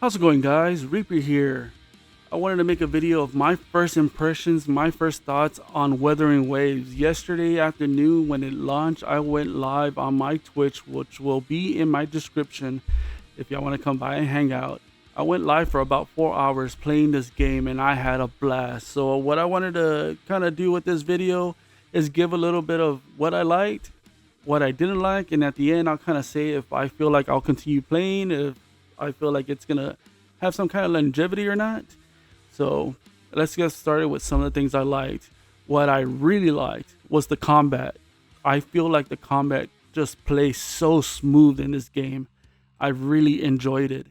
How's it going, guys? Reaper here. I wanted to make a video of my first impressions, my first thoughts on Wuthering Waves. Yesterday afternoon when it launched, I went live on my Twitch, which will be in my description if y'all want to come by and hang out. I went live for about 4 hours playing this game and I had a blast. So what I wanted to kind of do with this video is give a little bit of what I liked, what I didn't like, and at the end I'll kind of say if I feel like I'll continue playing, if I feel like it's gonna have some kind of longevity or not. So let's get started with some of the things I liked. What I really liked was the combat. I feel like the combat just plays so smooth in this game. I really enjoyed it,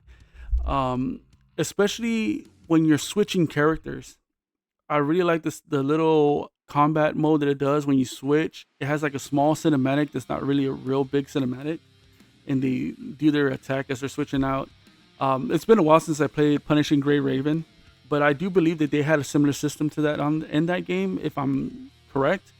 um, especially when you're switching characters. I really like this the little combat mode that it does when you switch. It has like a small cinematic that's not really a real big cinematic, and they do their attack as they're switching out. It's been a while since I played Punishing Gray Raven, but I do believe that they had a similar system to that on in that game, if I'm correct.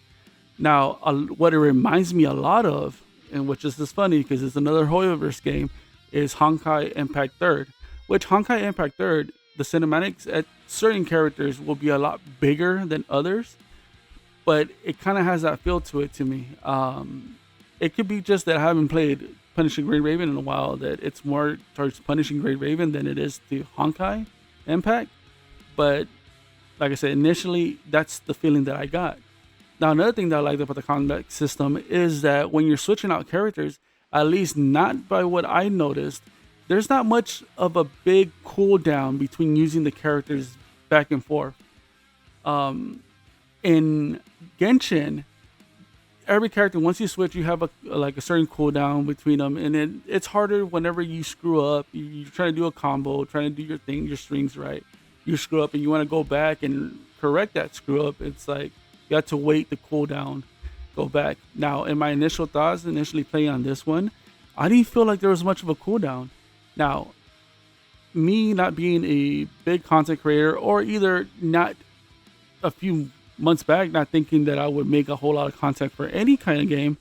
Now, what it reminds me a lot of, and which is just funny because it's another Hoyoverse game, is Honkai Impact Third. Which Honkai Impact Third, the cinematics at certain characters will be a lot bigger than others, but it kind of has that feel to it to me. It could be just that I haven't played Punishing Great Raven in a while, that it's more towards Punishing Great Raven than it is to Honkai Impact. But like I said, initially, that's the feeling that I got. Now, another thing that I liked about the combat system is that when you're switching out characters, at least not by what I noticed, there's not much of a big cooldown between using the characters back and forth. In Genshin, every character, once you switch, you have a certain cooldown between them, and it's harder whenever you screw up. You're trying to do a combo, trying to do your thing, your strings right. You screw up and you want to go back and correct that screw up. It's like you have to wait the cooldown, go back. Now, in my initial thoughts, initially playing on this one, I didn't feel like there was much of a cooldown. Now, me not being a big content creator, or either not a few months back, not thinking that I would make a whole lot of content for any kind of game,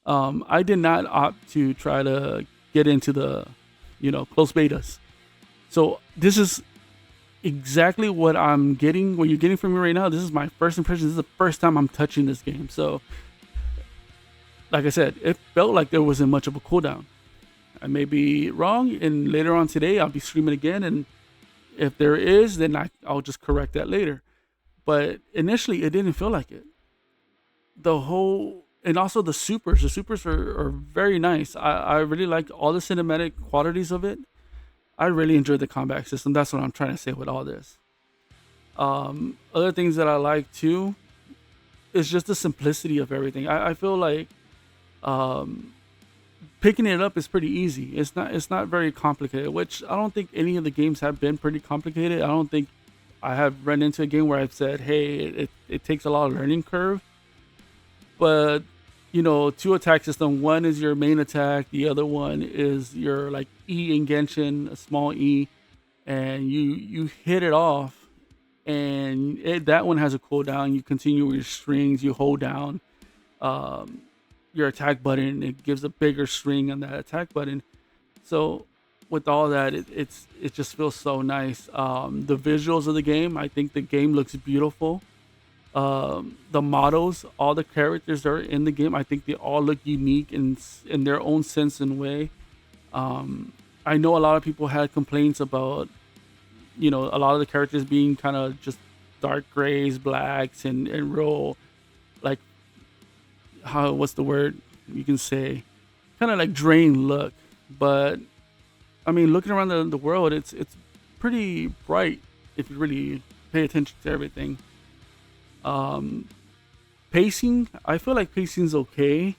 I did not opt to try to get into the, close betas. So this is exactly what I'm getting. What you're getting from me right now. This is my first impression. This is the first time I'm touching this game. So, like I said, it felt like there wasn't much of a cooldown. I may be wrong, and later on today I'll be streaming again, and if there is, then I'll just correct that later. But initially, it didn't feel like it. And also the supers. The supers are very nice. I really like all the cinematic qualities of it. I really enjoyed the combat system. That's what I'm trying to say with all this. Other things that I like too is just the simplicity of everything. I feel like picking it up is pretty easy. It's not very complicated, which I don't think any of the games have been pretty complicated. I don't think I have run into a game where I've said, hey, it takes a lot of learning curve. But, two attack system. One is your main attack. The other one is your like E in Genshin, a small E. And you hit it off. And that one has a cooldown. You continue with your strings. You hold down your attack button. It gives a bigger string on that attack button. So with all that, it just feels so nice. The visuals of the game, I think the game looks beautiful. The models, all the characters that are in the game, I think they all look unique in their own sense and way. I know a lot of people had complaints about, a lot of the characters being kind of just dark grays, blacks, and real, like, what's the word you can say, kind of like drained look. But I mean, looking around the world, it's pretty bright if you really pay attention to everything. Pacing, I feel like pacing's okay.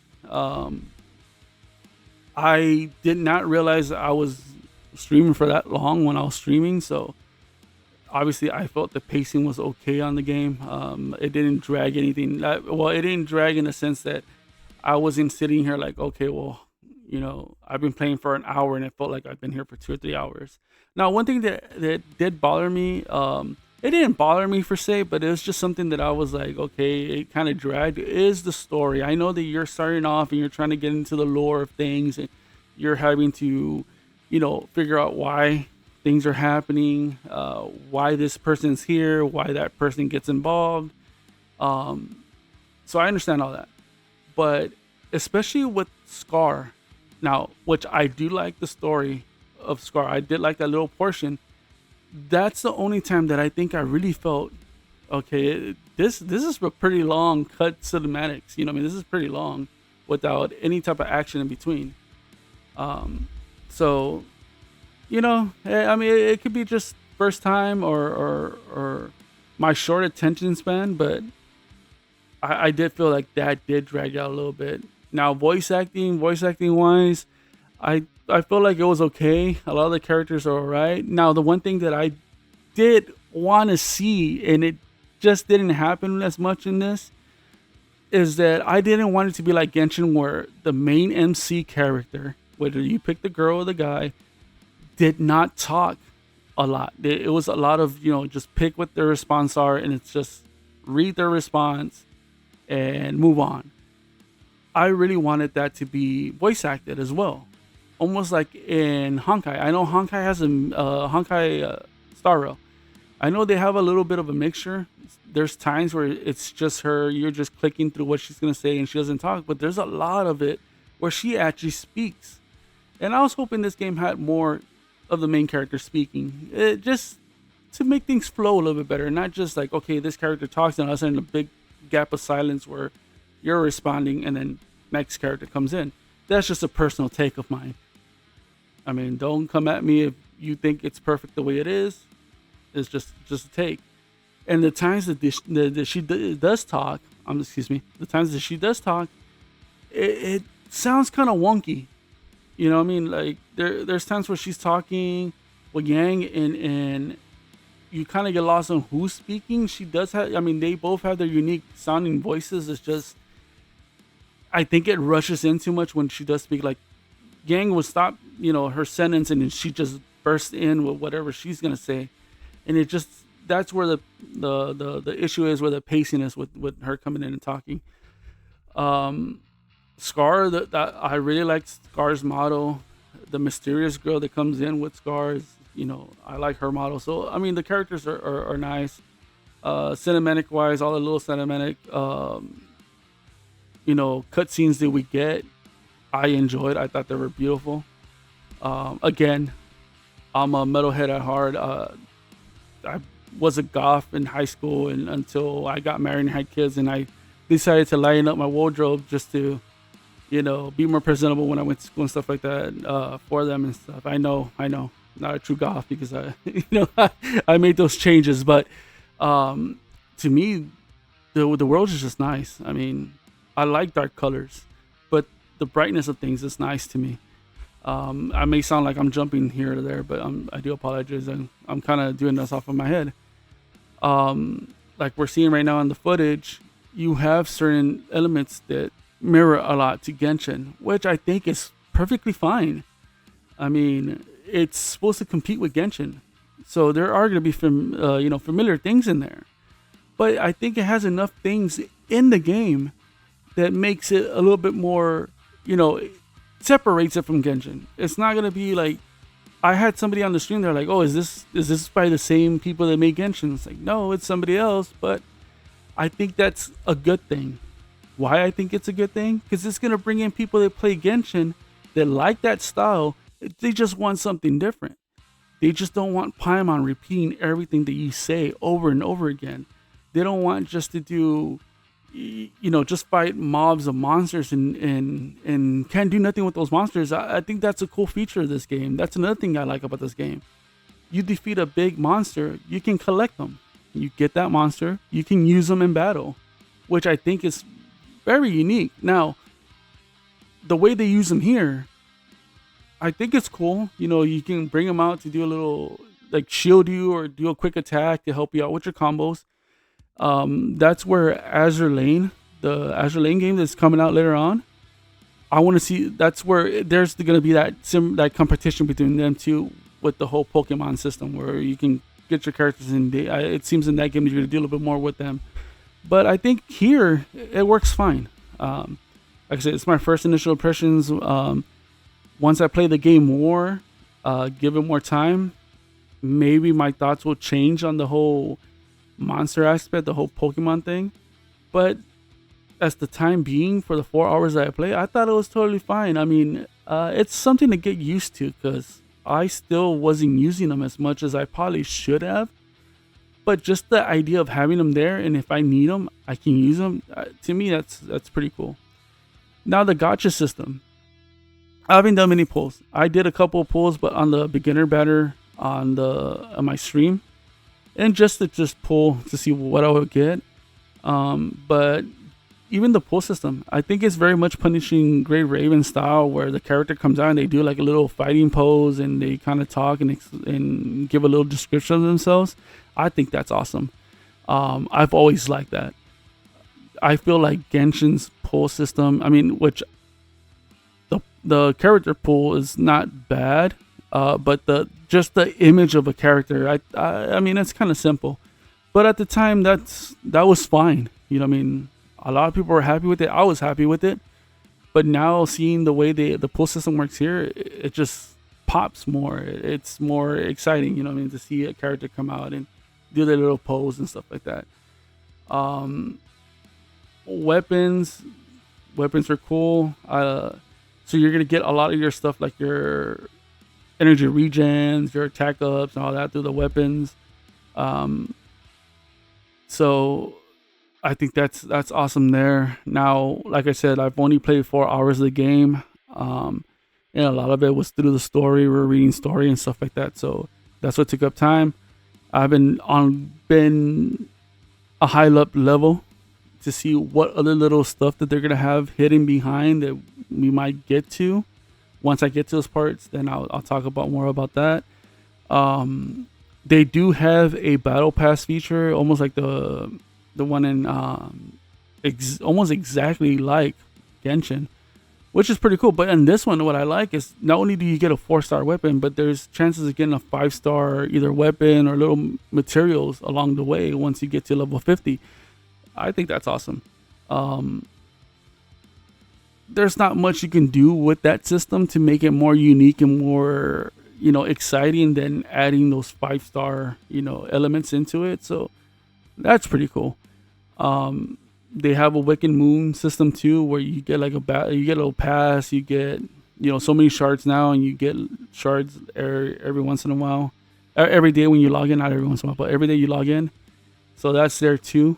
I did not realize I was streaming for that long when I was streaming, so obviously I felt the pacing was okay on the game. It didn't drag anything. It didn't drag in the sense that I wasn't sitting here like, okay, well, I've been playing for an hour and it felt like I've been here for 2 or 3 hours. Now, one thing that did bother me, it didn't bother me per se, but it was just something that I was like, okay, it kind of dragged, is the story. I know that you're starting off and you're trying to get into the lore of things, and you're having to, figure out why things are happening, why this person's here, why that person gets involved. Um, so I understand all that, but especially with Scar, now, which I do like the story of Scar. I did like that little portion. That's the only time that I think I really felt okay. This is a pretty long cut cinematics. You know, I mean, this is pretty long without any type of action in between. Um, so I mean, it could be just first time or my short attention span, but I did feel like that did drag out a little bit. Now, voice acting wise, I feel like it was okay. A lot of the characters are alright. Now, the one thing that I did want to see, and it just didn't happen as much in this, is that I didn't want it to be like Genshin, where the main MC character, whether you pick the girl or the guy, did not talk a lot. It was a lot of, just pick what their response are, and it's just read their response and move on. I really wanted that to be voice acted as well, almost like in Honkai. I know Honkai has a Honkai Star Rail. I know they have a little bit of a mixture. There's times where it's just her, you're just clicking through what she's gonna say and she doesn't talk, but there's a lot of it where she actually speaks. And I was hoping this game had more of the main character speaking, just to make things flow a little bit better, not just like, okay, this character talks and all of a sudden a big gap of silence where you're responding and then next character comes in. That's just a personal take of mine. I mean, don't come at me if you think it's perfect the way it is. It's just a take. And the times that she does talk, the times that she does talk, it sounds kind of wonky. You know what I mean? Like there's times where she's talking with Yang and you kind of get lost on who's speaking. She does have, I mean, they both have their unique sounding voices. It's just, I think it rushes in too much when she does speak. Like Yang would stop, her sentence and then she just bursts in with whatever she's going to say. And it just, that's where the issue is, where the pacing is with her coming in and talking. Scar, that I really like Scar's model. The mysterious girl that comes in with Scars, I like her model. So I mean, the characters are nice. Cinematic wise, all the little cinematic, cutscenes that we get, I enjoyed. I thought they were beautiful. Again, I'm a metalhead at heart. I was a goth in high school, and until I got married and had kids, and I decided to lighten up my wardrobe just to be more presentable when I went to school and stuff like that, for them and stuff. I know, not a true goth because I, I made those changes, but to me, the world is just nice. I mean, I like dark colors, but the brightness of things is nice to me. I may sound like I'm jumping here or there, but I do apologize. I'm kind of doing this off of my head. Like we're seeing right now in the footage, you have certain elements that mirror a lot to Genshin, which I think is perfectly fine. I mean, it's supposed to compete with Genshin, so there are going to be familiar things in there. But I think it has enough things in the game that makes it a little bit more, separates it from Genshin. It's not going to be like, I had somebody on the stream, they're like, oh, is this by the same people that made Genshin? It's like, no, it's somebody else, but I think that's a good thing. Why I think it's a good thing? Because it's going to bring in people that play Genshin that like that style. They just want something different. They just don't want Paimon repeating everything that you say over and over again. They don't want just to do, just fight mobs of monsters and can't do nothing with those monsters. I think that's a cool feature of this game. That's another thing I like about this game. You defeat a big monster, you can collect them. You get that monster, you can use them in battle, which I think is very unique. Now, the way they use them here, I think it's cool. You can bring them out to do a little, like, shield you or do a quick attack to help you out with your combos. That's where the Azure Lane game that's coming out later on, I want to see. That's where there's going to be that competition between them two with the whole Pokemon system, where you can get your characters in. It seems in that game that you're going to do a little bit more with them. But I think here it works fine. Like I said, it's my first initial impressions. Once I play the game more, give it more time, maybe my thoughts will change on the whole monster aspect, the whole Pokemon thing. But as the time being, for the 4 hours that I play, I thought it was totally fine. I mean, it's something to get used to because I still wasn't using them as much as I probably should have. But just the idea of having them there, and if I need them, I can use them. To me, that's pretty cool. Now the gotcha system. I haven't done many pulls. I did a couple of pulls, but on the beginner batter on my stream, and just to pull to see what I would get. But even the pull system, I think it's very much punishing Great Raven style, where the character comes out and they do like a little fighting pose and they kind of talk and give a little description of themselves. I think that's awesome. I've always liked that. I feel like Genshin's pull system, I mean, which the character pull is not bad, but the image of a character, I mean, it's kind of simple. But at the time, that was fine. You know what I mean? A lot of people were happy with it. I was happy with it. But now seeing the way the pull system works here, it just pops more. It's more exciting, you know what I mean, to see a character come out and do their little pose and stuff like that. Weapons are cool. So you're gonna get a lot of your stuff, like your energy regens, your attack ups, and all that through the weapons. So I think that's awesome there. Now, like I said, I've only played 4 hours of the game, and a lot of it was through the story. We're reading story and stuff like that, so that's what took up time. I've been a high up level to see what other little stuff that they're gonna have hidden behind that we might get to. Once I get to those parts, then I'll talk about more about that. They do have a battle pass feature, almost like the one in almost exactly like Genshin, which is pretty cool. But in this one, what I like is not only do you get a 4-star weapon, but there's chances of getting a 5-star either weapon or little materials along the way once you get to level 50. I think that's awesome. There's not much you can do with that system to make it more unique and more, exciting than adding those 5-star, elements into it. So that's pretty cool. They have a Wicked Moon system too, where you get like you get a little pass, you get, so many shards now, and you get shards every once in a while, every day when you log in, not every once in a while, but every day you log in. So that's there too.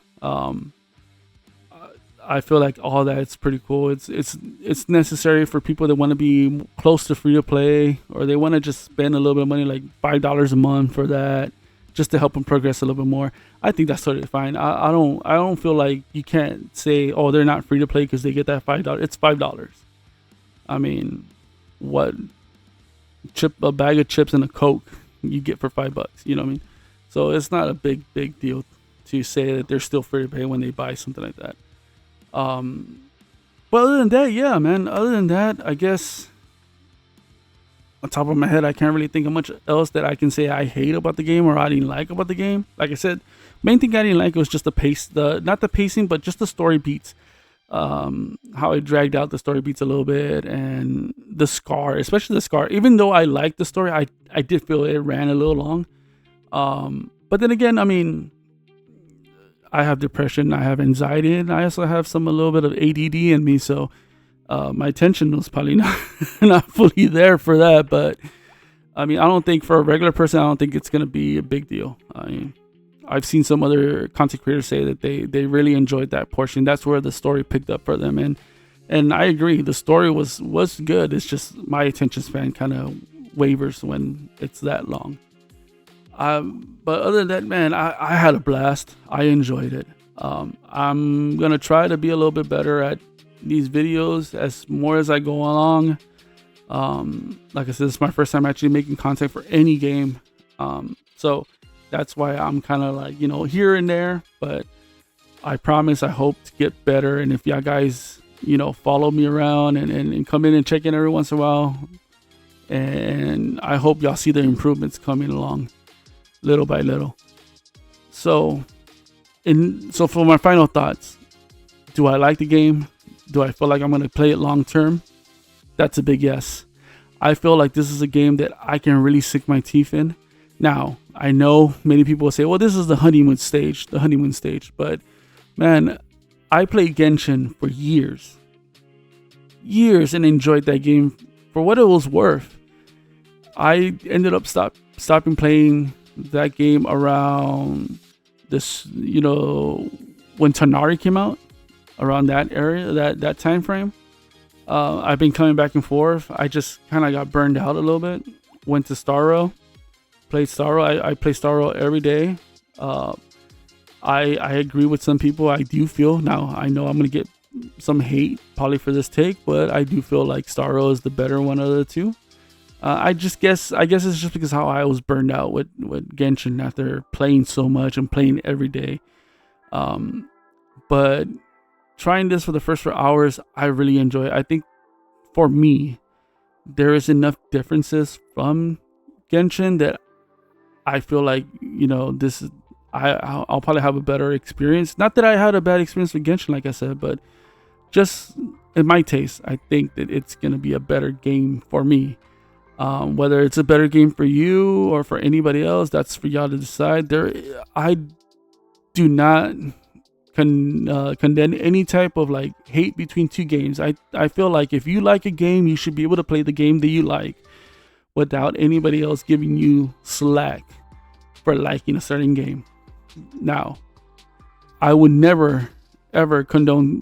I feel like all that it's pretty cool. It's necessary for people that want to be close to free to play, or they want to just spend a little bit of money, like $5 a month for that, just to help them progress a little bit more. I think that's totally fine. I don't feel like you can't say, oh, they're not free to play because they get that $5. It's $5. I mean, what a bag of chips and a Coke you get for $5? You know what I mean? So it's not a big deal to say that they're still free to play when they buy something like that. But other than that, yeah, man. Other than that, I guess on top of my head, I can't really think of much else that I can say I hate about the game or I didn't like about the game. Like I said, main thing I didn't like was just the pace, not the pacing, but just the story beats. How it dragged out the story beats a little bit, and the scar, especially the scar. Even though I liked the story, I did feel it ran a little long. But then again, I mean, I have depression, I have anxiety, and I also have a little bit of ADD in me, so my attention was probably not fully there for that. But I mean, I don't think for a regular person, I don't think it's gonna be a big deal. I mean, I've seen some other content creators say that they really enjoyed that portion. That's where the story picked up for them, and I agree, the story was good. It's just my attention span kind of wavers when it's that long. But other than that, man, I had a blast. I enjoyed it. I'm gonna try to be a little bit better at these videos as more as I go along. Like I said, this is my first time actually making content for any game. So that's why I'm kind of like, here and there, but I promise I hope to get better. And if y'all guys, follow me around and come in and check in every once in a while, and I hope y'all see the improvements coming along little by little. So for my final thoughts, do I like the game? Do I feel like I'm going to play it long term? That's a big yes. I feel like this is a game that I can really sink my teeth in. Now, I know many people will say, well, this is the honeymoon stage. But man, I played Genshin for years, and enjoyed that game for what it was worth. I ended up stopping playing that game around this, when Tanari came out, around that area, that time frame. I've been coming back and forth. I just kind of got burned out a little bit. Went to Starro, played Starro. I play Starro every day. I agree with some people. I do feel, now I know I'm gonna get some hate probably for this take, but I do feel like Starro is the better one of the two. I guess it's just because how I was burned out with Genshin after playing so much and playing every day. But trying this for the first 4 hours, I really enjoy it. I think for me, there is enough differences from Genshin that I feel like, this is, I'll probably have a better experience. Not that I had a bad experience with Genshin, like I said, but just in my taste, I think that it's gonna be a better game for me. Whether it's a better game for you or for anybody else, that's for y'all to decide. I do not condemn any type of like hate between two games. I feel like if you like a game, you should be able to play the game that you like without anybody else giving you slack for liking a certain game. Now, I would never ever condone,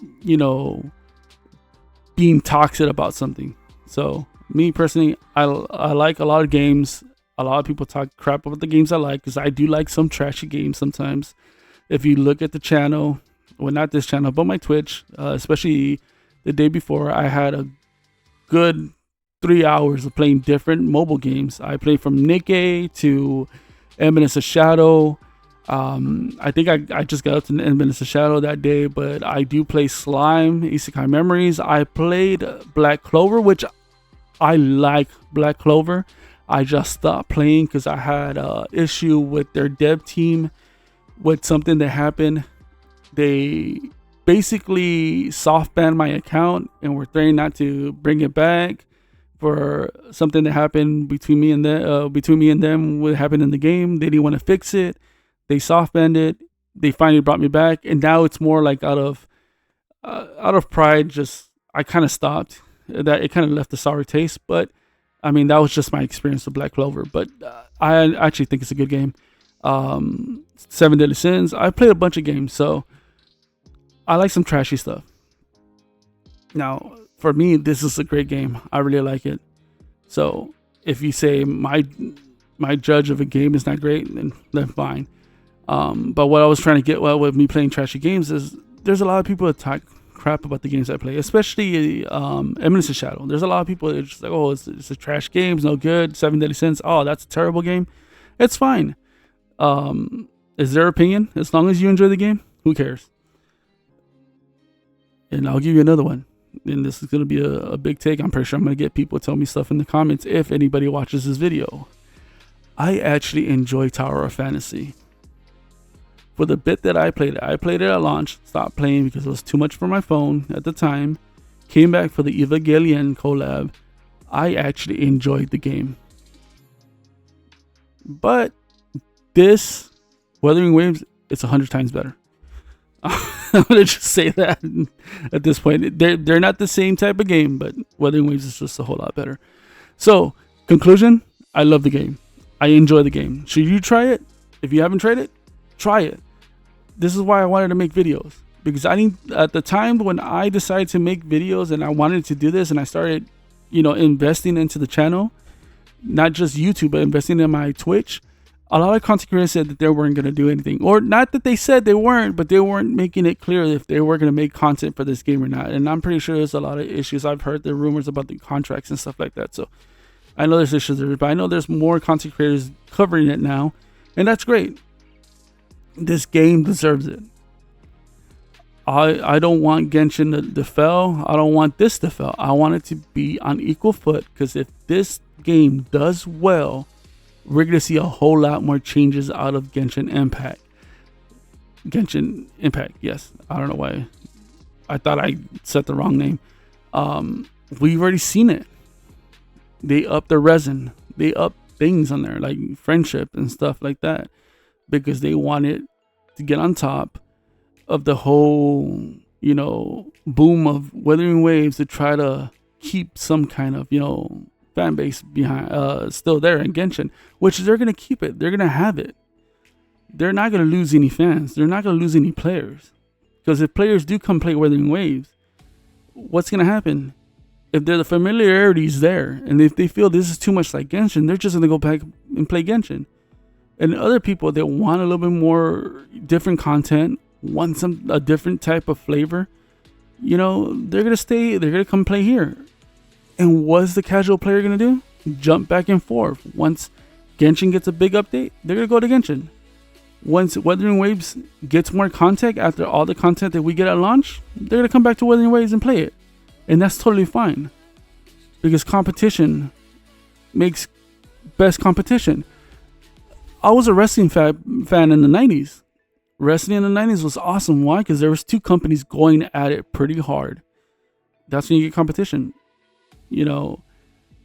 being toxic about something. So me personally, I like a lot of games. A lot of people talk crap about the games I like, because I do like some trashy games sometimes. If you look at the channel, well, not this channel, but my Twitch, especially the day before, I had a good 3 hours of playing different mobile games. I played from Nikkei to Eminence of Shadow. I think I just got up to Eminence of Shadow that day, but I do play Slime, Isekai Memories. I played Black Clover, which I like Black Clover. I just stopped playing because I had an issue with their dev team with something that happened. They basically soft banned my account and were threatening not to bring it back for something that happened between me and them. What happened in the game? They didn't want to fix it. They soft banned it. They finally brought me back, and now it's more like out of pride. Just I kind of stopped. That it kind of left a sour taste, but I mean that was just my experience with Black Clover. But I actually think it's a good game. 7 Deadly Sins. I played a bunch of games, so I like some trashy stuff. Now, for me, this is a great game. I really like it. So if you say my judge of a game is not great, then fine. But what I was trying to get with me playing trashy games is there's a lot of people that talk crap about the games I play, especially Eminence of Shadow. There's a lot of people that are just like, oh, it's a trash game, it's no good. 7 Deadly Sins, oh, that's a terrible game. It's fine. Is their opinion. As long as you enjoy the game, who cares? And I'll give you another one. And this is going to be a big take. I'm pretty sure I'm going to get people to tell me stuff in the comments if anybody watches this video. I actually enjoy Tower of Fantasy. For the bit that I played it at launch, stopped playing because it was too much for my phone at the time. Came back for the Evangelion collab. I actually enjoyed the game. But this Wuthering Waves, it's 100 times better. I'm gonna just say that at this point. They're not the same type of game, but Wuthering Waves is just a whole lot better. So, conclusion, I love the game. I enjoy the game. Should you try it? If you haven't tried it, try it. This is why I wanted to make videos. Because I think at the time when I decided to make videos and I wanted to do this and I started, investing into the channel, not just YouTube, but investing in my Twitch, a lot of content creators said that they weren't going to do anything. Or not that they said they weren't, but they weren't making it clear if they were going to make content for this game or not. And I'm pretty sure there's a lot of issues. I've heard the rumors about the contracts and stuff like that. So I know there's issues there, but I know there's more content creators covering it now. And that's great. This game deserves it. I don't want Genshin to fail. I don't want this to fail. I want it to be on equal foot, because if this game does well, we're going to see a whole lot more changes out of Genshin Impact. Genshin Impact, yes. I don't know why. I thought I said the wrong name. We've already seen it. They upped the resin. They upped things on there, like friendship and stuff like that, because they wanted to get on top of the whole, boom of Wuthering Waves, to try to keep some kind of, fan base behind, still there in Genshin, which they're going to keep it. They're going to have it. They're not going to lose any fans. They're not going to lose any players. Because if players do come play Wuthering Waves, what's going to happen? If the familiarity is there, and if they feel this is too much like Genshin, they're just going to go back and play Genshin. And other people that want a little bit more different content, want a different type of flavor, they're going to stay, they're going to come play here. And what's the casual player going to do? Jump back and forth. Once Genshin gets a big update, they're going to go to Genshin. Once Wuthering Waves gets more content after all the content that we get at launch, they're going to come back to Wuthering Waves and play it. And that's totally fine. Because competition makes best competition. I was a wrestling fan in the 90s. Wrestling in the 90s was awesome. Why? Because there was two companies going at it pretty hard. That's when you get competition. The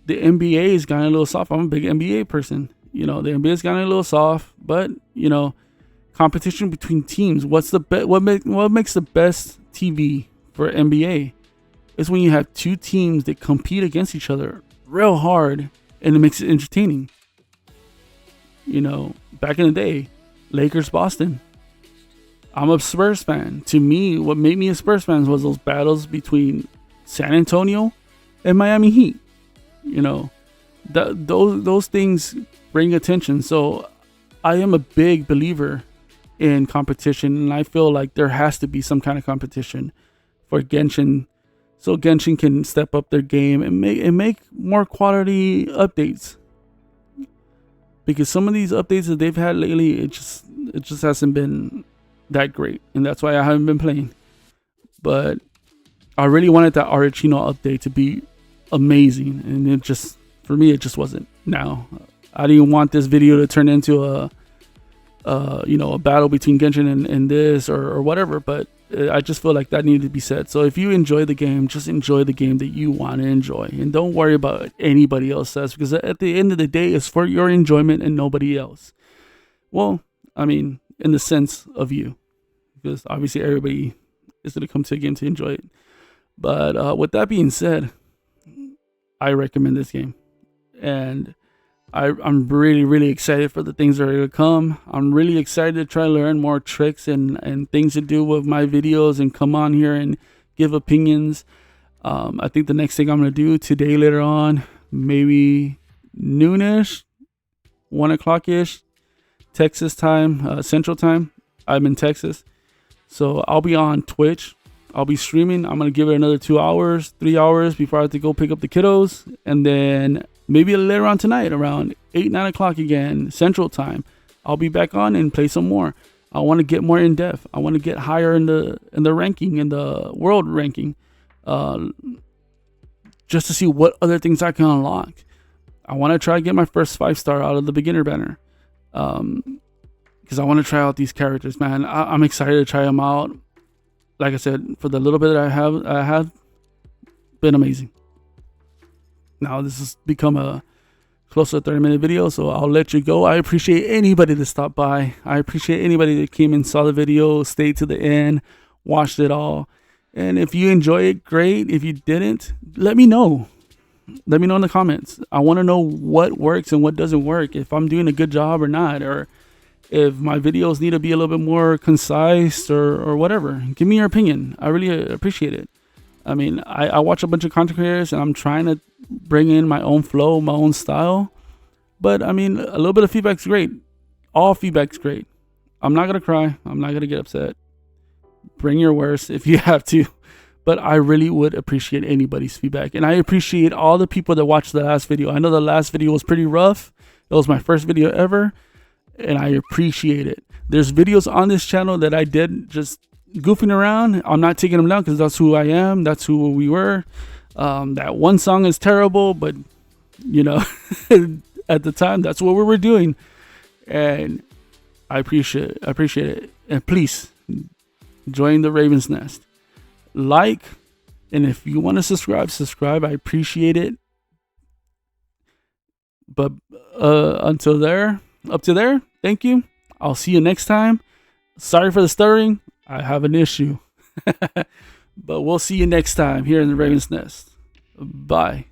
NBA has gotten a little soft. I'm a big NBA person. The NBA has gotten a little soft. But, competition between teams. What makes the best TV for NBA? Is when you have two teams that compete against each other real hard, and it makes it entertaining. Back in the day, Lakers, Boston. I'm a Spurs fan. To me, what made me a Spurs fan was those battles between San Antonio and Miami Heat. Those things bring attention. So I am a big believer in competition, and I feel like there has to be some kind of competition for Genshin, so Genshin can step up their game and make more quality updates. Because some of these updates that they've had lately, it just hasn't been that great, and that's why I haven't been playing. But I really wanted that Arachino update to be amazing, and for me it just wasn't. Now, I didn't want this video to turn into a battle between Genshin and this or whatever, but I just feel like that needed to be said. So if you enjoy the game, just enjoy the game that you want to enjoy, and don't worry about what anybody else says, because at the end of the day, it's for your enjoyment and nobody else. Well, I mean, in the sense of you, because obviously everybody is going to come to a game to enjoy it. But with that being said, I recommend this game, and I'm really, really excited for the things that are going to come. I'm really excited to try to learn more tricks and things to do with my videos and come on here and give opinions. I think the next thing I'm going to do today, later on, maybe noonish, 1 o'clock-ish, Texas time, Central time. I'm in Texas. So I'll be on Twitch. I'll be streaming. I'm going to give it another 2 hours, 3 hours before I have to go pick up the kiddos. And then maybe later on tonight, around 8, 9 o'clock again, Central Time, I'll be back on and play some more. I want to get more in depth. I want to get higher in the ranking, in the world ranking, just to see what other things I can unlock. I want to try to get my first 5-star out of the beginner banner, because I want to try out these characters, man. I'm excited to try them out. Like I said, for the little bit that I have been amazing. Now this has become a close to a 30-minute video, so I'll let you go. I appreciate anybody that stopped by. I appreciate anybody that came and saw the video, stayed to the end, watched it all. And if you enjoy it, great. If you didn't, let me know. Let me know in the comments. I want to know what works and what doesn't work, if I'm doing a good job or not, or if my videos need to be a little bit more concise or whatever. Give me your opinion. I really appreciate it. I mean, I watch a bunch of content creators, and I'm trying to bring in my own flow, my own style. But I mean, a little bit of feedback's great. All feedback's great. I'm not going to cry. I'm not going to get upset. Bring your worst if you have to. But I really would appreciate anybody's feedback. And I appreciate all the people that watched the last video. I know the last video was pretty rough. It was my first video ever, and I appreciate it. There's videos on this channel that I did just goofing around. I'm not taking them down, because that's who I am. That's who we were. That one song is terrible, but at the time, that's what we were doing, and I appreciate it. And please join the Raven's Nest. Like, and if you want to subscribe. I appreciate it. But until there, up to there, thank you. I'll see you next time. Sorry for the stuttering. I have an issue. But we'll see you next time here in the Raven's Nest. Bye.